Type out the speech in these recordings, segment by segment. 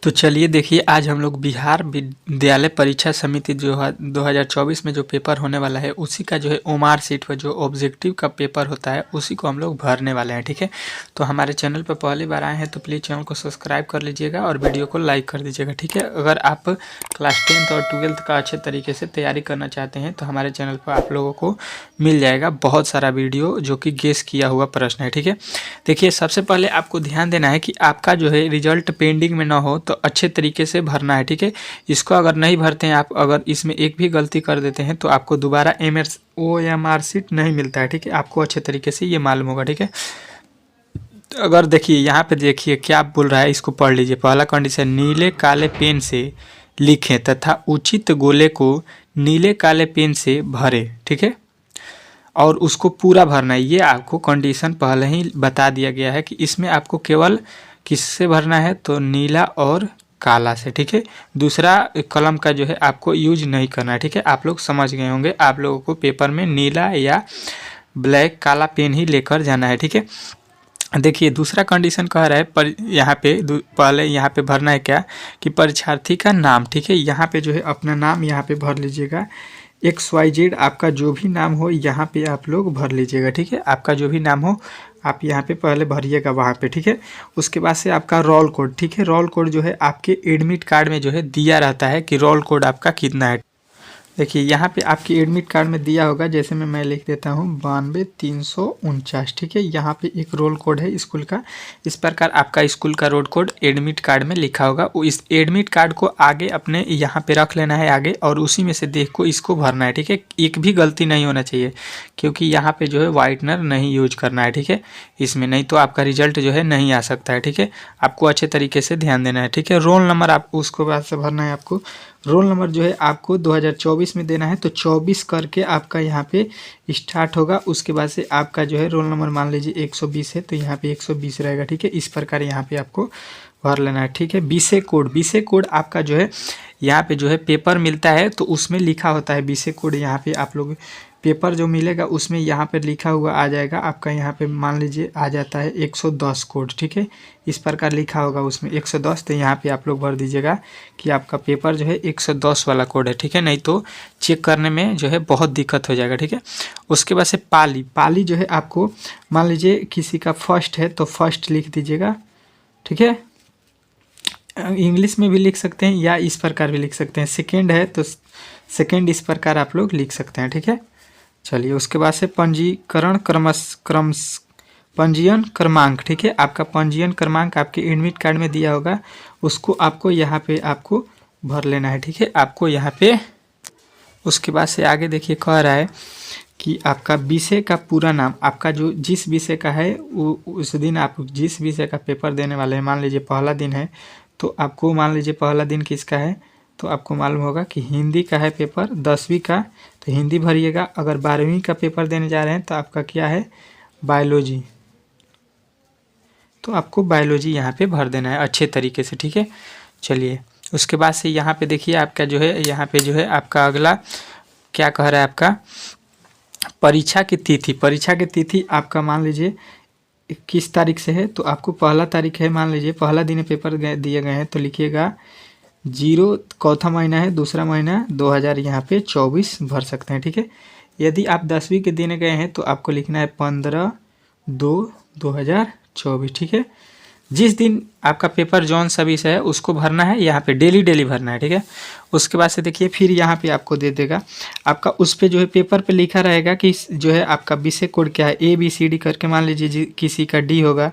तो चलिए देखिए, आज हम लोग बिहार विद्यालय परीक्षा समिति जो है 2024 में जो पेपर होने वाला है उसी का जो है ओमार सीट पर जो ऑब्जेक्टिव का पेपर होता है उसी को हम लोग भरने वाले हैं। ठीक है, तो हमारे चैनल पर पहली बार आए हैं तो प्लीज़ चैनल को सब्सक्राइब कर लीजिएगा और वीडियो को लाइक कर दीजिएगा। ठीक है, अगर आप क्लास 10th और 12th का अच्छे तरीके से तैयारी करना चाहते हैं तो हमारे चैनल पर आप लोगों को मिल जाएगा बहुत सारा वीडियो जो कि गेस किया हुआ प्रश्न है। ठीक है, देखिए सबसे पहले आपको ध्यान देना है कि आपका जो है रिजल्ट पेंडिंग में ना हो तो अच्छे तरीके से भरना है। ठीक है, इसको अगर नहीं भरते हैं आप, अगर इसमें एक भी गलती कर देते हैं तो आपको दोबारा OMR सीट नहीं मिलता है। ठीक है, आपको अच्छे तरीके से ये मालूम होगा। ठीक है, तो अगर देखिए यहाँ पे देखिए क्या बोल रहा है, इसको पढ़ लीजिए। पहला कंडीशन, नीले काले पेन से लिखें तथा उचित गोले को नीले काले पेन से भरें। ठीक है, और उसको पूरा भरना है। ये आपको कंडीशन पहले ही बता दिया गया है कि इसमें आपको केवल किससे भरना है, तो नीला और काला से। ठीक है, दूसरा कलम का जो है आपको यूज नहीं करना है। ठीक है, आप लोग समझ गए होंगे, आप लोगों को पेपर में नीला या ब्लैक काला पेन ही लेकर जाना है। ठीक है, देखिए दूसरा कंडीशन कह रहा है पर यहाँ पे पहले यहाँ पे भरना है क्या कि परीक्षार्थी का नाम। ठीक है, यहाँ पे जो है अपना नाम यहाँ पे भर लीजिएगा। XYZ आपका जो भी नाम हो यहाँ पे आप लोग भर लीजिएगा। ठीक है, आपका जो भी नाम हो आप यहाँ पे पहले भरिएगा वहाँ पे। ठीक है, उसके बाद से आपका रोल कोड। ठीक है, रोल कोड जो है आपके एडमिट कार्ड में जो है दिया रहता है कि रोल कोड आपका कितना है। देखिए यहाँ पे आपके एडमिट कार्ड में दिया होगा, जैसे मैं लिख देता हूँ 92,349। ठीक है, यहाँ पे एक रोल कोड है स्कूल का। इस प्रकार आपका स्कूल का रोल कोड एडमिट कार्ड में लिखा होगा। वो इस एडमिट कार्ड को आगे अपने यहाँ पे रख लेना है आगे, और उसी में से देख को इसको भरना है। ठीक है, एक भी गलती नहीं होना चाहिए क्योंकि यहाँ पे जो है वाइटनर नहीं यूज करना है। ठीक है, इसमें नहीं तो आपका रिजल्ट जो है नहीं आ सकता है। ठीक है, आपको अच्छे तरीके से ध्यान देना है। ठीक है, रोल नंबर आप उसको बाद से भरना है। आपको रोल नंबर जो है आपको 2024 में देना है, तो 24 करके आपका यहाँ पे स्टार्ट होगा। उसके बाद से आपका जो है रोल नंबर मान लीजिए 120 है तो यहाँ पे 120 रहेगा। ठीक है, इस प्रकार यहाँ पे आपको भर लेना है। ठीक है, बीसे कोड आपका जो है यहाँ पे जो है पेपर मिलता है तो उसमें लिखा होता है बीसे कोड। यहाँ पे आप लोग पेपर जो मिलेगा उसमें यहाँ पर लिखा हुआ आ जाएगा आपका। यहाँ पे मान लीजिए आ जाता है 110 कोड। ठीक है, इस प्रकार लिखा होगा उसमें 110, तो यहाँ पे आप लोग भर दीजिएगा कि आपका पेपर जो है 110 वाला कोड है। ठीक है, नहीं तो चेक करने में जो है बहुत दिक्कत हो जाएगा। ठीक है, उसके बाद से पाली जो है आपको मान लीजिए किसी का फर्स्ट है तो फर्स्ट लिख दीजिएगा। ठीक है, इंग्लिश में भी लिख सकते हैं या इस प्रकार भी लिख सकते हैं। सेकेंड है तो सेकेंड, इस प्रकार आप लोग लिख सकते हैं। ठीक है, चलिए उसके बाद से पंजीकरण पंजीयन क्रमांक। ठीक है, आपका पंजीयन क्रमांक आपके एडमिट कार्ड में दिया होगा, उसको आपको यहाँ पे आपको भर लेना है। ठीक है, आपको यहाँ पे उसके बाद से आगे देखिए कह रहा है कि आपका विषय का पूरा नाम, आपका जो जिस विषय का है वो उस दिन आप जिस विषय का पेपर देने वाले हैं, मान लीजिए पहला दिन है तो आपको मान लीजिए पहला दिन किसका है तो आपको मालूम होगा कि हिंदी का है पेपर, 10वीं का तो हिंदी भरिएगा। अगर 12वीं का पेपर देने जा रहे हैं तो आपका क्या है बायोलॉजी, तो आपको बायोलॉजी यहाँ पे भर देना है अच्छे तरीके से। ठीक है, चलिए उसके बाद से यहाँ पे देखिए आपका जो है यहाँ पे जो है आपका अगला क्या कह रहा है, आपका परीक्षा की तिथि आपका मान लीजिए किस तारीख से है, तो आपको पहला तारीख है, मान लीजिए पहला दिन पेपर दिए गए हैं तो लिखिएगा 0 चौथा महीना है, दूसरा महीना 2000 यहाँ पे 24 भर सकते हैं। ठीक है, यदि आप 10वीं के देने गए हैं तो आपको लिखना है 15/2/2024। ठीक है, जिस दिन आपका पेपर जौन सा विषय है उसको भरना है, यहाँ पे डेली भरना है। ठीक है, उसके बाद से देखिए फिर यहाँ पे आपको दे देगा आपका, उस पे जो है पेपर पे लिखा रहेगा कि जो है आपका विषय कोड क्या है, ABCD करके। मान लीजिए किसी का D होगा,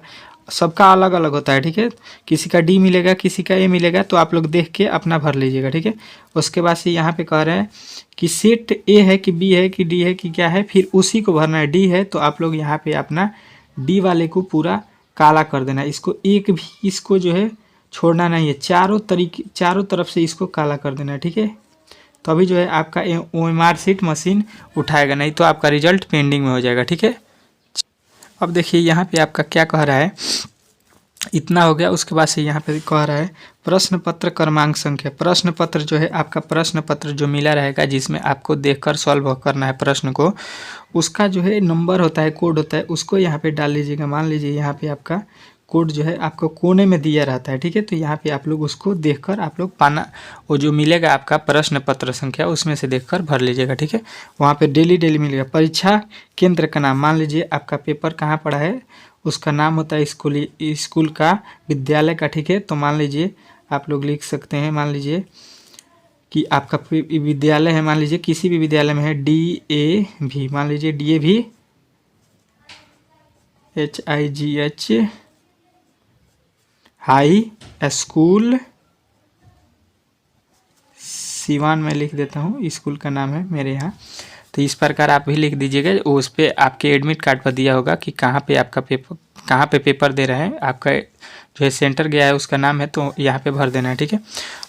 सबका अलग अलग होता है। ठीक है, किसी का D मिलेगा, किसी का A मिलेगा, तो आप लोग देख के अपना भर लीजिएगा। ठीक है, उसके बाद से यहाँ पे कह रहे हैं कि सेट A है कि B है कि D है कि क्या है, फिर उसी को भरना है। D है तो आप लोग यहाँ पे अपना D वाले को पूरा काला कर देना है, इसको एक भी इसको जो है छोड़ना नहीं है, चारों तरफ से इसको काला कर देना है। ठीक है, तो अभी जो है आपका OMR सीट मशीन उठाएगा, नहीं तो आपका रिजल्ट पेंडिंग में हो जाएगा। ठीक है, अब देखिए यहाँ पे आपका क्या कह रहा है, इतना हो गया। उसके बाद से यहाँ पे कह रहा है प्रश्न पत्र क्रमांक संख्या। प्रश्न पत्र जो है आपका प्रश्न पत्र जो मिला रहेगा जिसमें आपको देखकर सॉल्व करना है प्रश्न को, उसका जो है नंबर होता है, कोड होता है, उसको यहाँ पे डाल लीजिएगा। मान लीजिए यहाँ पे आपका कोड जो है आपको कोने में दिया रहता है, ठीक है। तो यहाँ पे आप लोग उसको देखकर आप लोग पाना, वो जो मिलेगा आपका प्रश्न पत्र संख्या उसमें से देखकर भर लीजिएगा, ठीक है। वहाँ पे डेली मिलेगा। परीक्षा केंद्र का नाम, मान लीजिए आपका पेपर कहाँ पड़ा है, उसका नाम होता है स्कूल का, विद्यालय का, ठीक है। तो मान लीजिए आप लोग लिख सकते हैं, मान लीजिए कि आपका विद्यालय है, मान लीजिए किसी भी विद्यालय में है DAV, मान लीजिए DAV HIGH high school Siwan, मैं लिख देता हूँ, स्कूल का नाम है मेरे यहाँ। तो इस प्रकार आप भी लिख दीजिएगा, उस पर आपके एडमिट कार्ड पर दिया होगा कि कहाँ पे आपका पेपर, कहाँ पे पेपर दे रहे हैं, आपका जो है सेंटर गया है उसका नाम है, तो यहाँ पे भर देना है, ठीक है।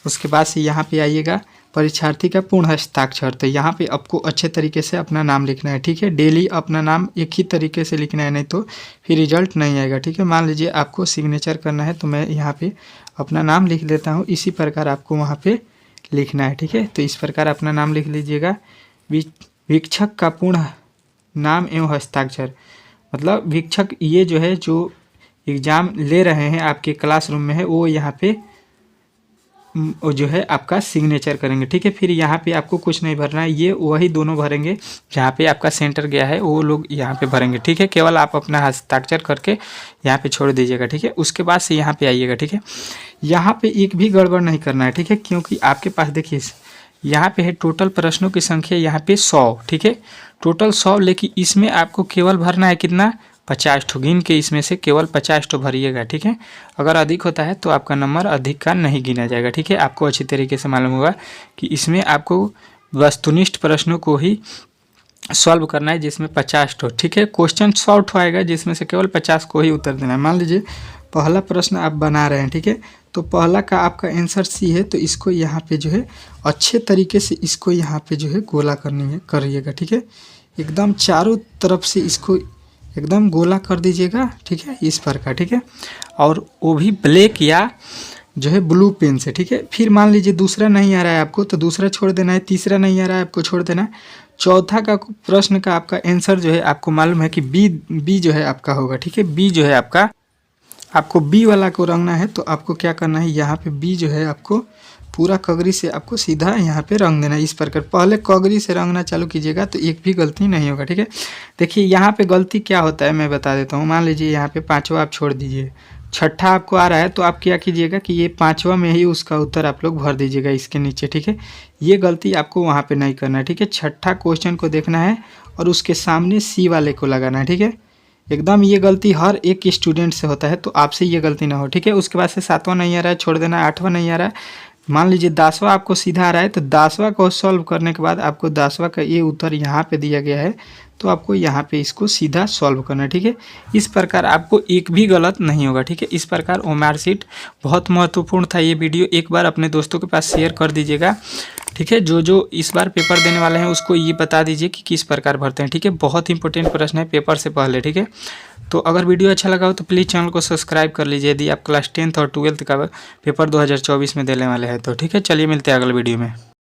उसके बाद से यहाँ पे आइएगा परीक्षार्थी का पूर्ण हस्ताक्षर, तो यहाँ पे आपको अच्छे तरीके से अपना नाम लिखना है, ठीक है। डेली अपना नाम एक ही तरीके से लिखना है, नहीं तो फिर रिजल्ट नहीं आएगा, ठीक है। मान लीजिए आपको सिग्नेचर करना है, तो मैं यहाँ पे अपना नाम लिख देता हूँ, इसी प्रकार आपको वहाँ पे लिखना है, ठीक है। तो इस प्रकार अपना नाम लिख लीजिएगा। वीक्षक का पूर्ण नाम एवं हस्ताक्षर, मतलब वीक्षक ये जो है जो एग्ज़ाम ले रहे हैं आपके क्लासरूम में है, वो यहाँ पे वो जो है आपका सिग्नेचर करेंगे, ठीक है। फिर यहाँ पे आपको कुछ नहीं भरना है, ये वही दोनों भरेंगे जहाँ पे आपका सेंटर गया है, वो लोग यहाँ पे भरेंगे, ठीक है। केवल आप अपना हस्ताक्षर करके यहाँ पे छोड़ दीजिएगा, ठीक है। उसके बाद से यहाँ पे आइएगा, ठीक है। यहाँ पे एक भी गड़बड़ नहीं करना है, ठीक है, क्योंकि आपके पास देखिए यहाँ पे है टोटल प्रश्नों की संख्या यहाँ पे 100, ठीक है, टोटल 100, लेकिन इसमें आपको केवल भरना है कितना, 50 ठो, गिन के इसमें से केवल 50 ठो भरिएगा, ठीक है। अगर अधिक होता है तो आपका नंबर अधिक का नहीं गिना जाएगा, ठीक है। आपको अच्छी तरीके से मालूम होगा कि इसमें आपको वस्तुनिष्ठ प्रश्नों को ही सॉल्व करना है, जिसमें 50 ठो, ठीक है। क्वेश्चन 100 ठो आएगा, जिसमें से केवल 50 को ही उत्तर देना है। मान लीजिए पहला प्रश्न आप बना रहे हैं, ठीक है, तो पहला का आपका आंसर C है, तो इसको यहाँ पे जो है अच्छे तरीके से इसको यहाँ पे जो है गोला करिएगा, ठीक है। एकदम चारों तरफ से इसको एकदम गोला कर दीजिएगा, ठीक है, इस प्रकार, ठीक है। और वो भी ब्लैक या जो है ब्लू पेन से, ठीक है। फिर मान लीजिए दूसरा नहीं आ रहा है आपको, तो दूसरा छोड़ देना है, तीसरा नहीं आ रहा है आपको, छोड़ देना है। चौथा का प्रश्न का आपका आंसर जो है आपको मालूम है कि बी जो है आपका होगा, ठीक है। बी जो है आपको बी वाला को रंगना है, तो आपको क्या करना है, यहाँ पे बी जो है आपको पूरा कगरी से आपको सीधा यहाँ पे रंग देना है, इस प्रकार। पहले कगरी से रंगना चालू कीजिएगा तो एक भी गलती नहीं होगा, ठीक है। देखिए यहाँ पे गलती क्या होता है मैं बता देता हूँ। मान लीजिए यहाँ पे 5वां आप छोड़ दीजिए, 6ठा आपको आ रहा है, तो आप क्या कीजिएगा कि ये 5वां में ही उसका उत्तर आप लोग भर दीजिएगा इसके नीचे, ठीक है। ये गलती आपको वहाँ पे नहीं करना है, ठीक है। 6ठा क्वेश्चन को देखना है और उसके सामने C वाले को लगाना है, ठीक है। एकदम ये गलती हर एक स्टूडेंट से होता है, तो आपसे ये गलती ना हो, ठीक है। उसके बाद से 7वां नहीं आ रहा है, छोड़ देना है। 8वां नहीं आ रहा है, मान लीजिए 10वां आपको सीधा आ रहा है, तो 10वां को सॉल्व करने के बाद आपको 10वां का ये उत्तर यहाँ पे दिया गया है, तो आपको यहाँ पे इसको सीधा सॉल्व करना है, ठीक है। इस प्रकार आपको एक भी गलत नहीं होगा, ठीक है। इस प्रकार ओएमआर शीट बहुत महत्वपूर्ण था। ये वीडियो एक बार अपने दोस्तों के पास शेयर कर दीजिएगा, ठीक है। जो इस बार पेपर देने वाले हैं उसको ये बता दीजिए कि किस प्रकार भरते हैं, ठीक है। बहुत इंपॉर्टेंट प्रश्न है पेपर से पहले, ठीक है। तो अगर वीडियो अच्छा लगा हो तो प्लीज़ चैनल को सब्सक्राइब कर लीजिए, यदि आप क्लास 10th और 12th का पेपर 2024 में देने वाले हैं तो, ठीक है। चलिए मिलते हैं अगले वीडियो में।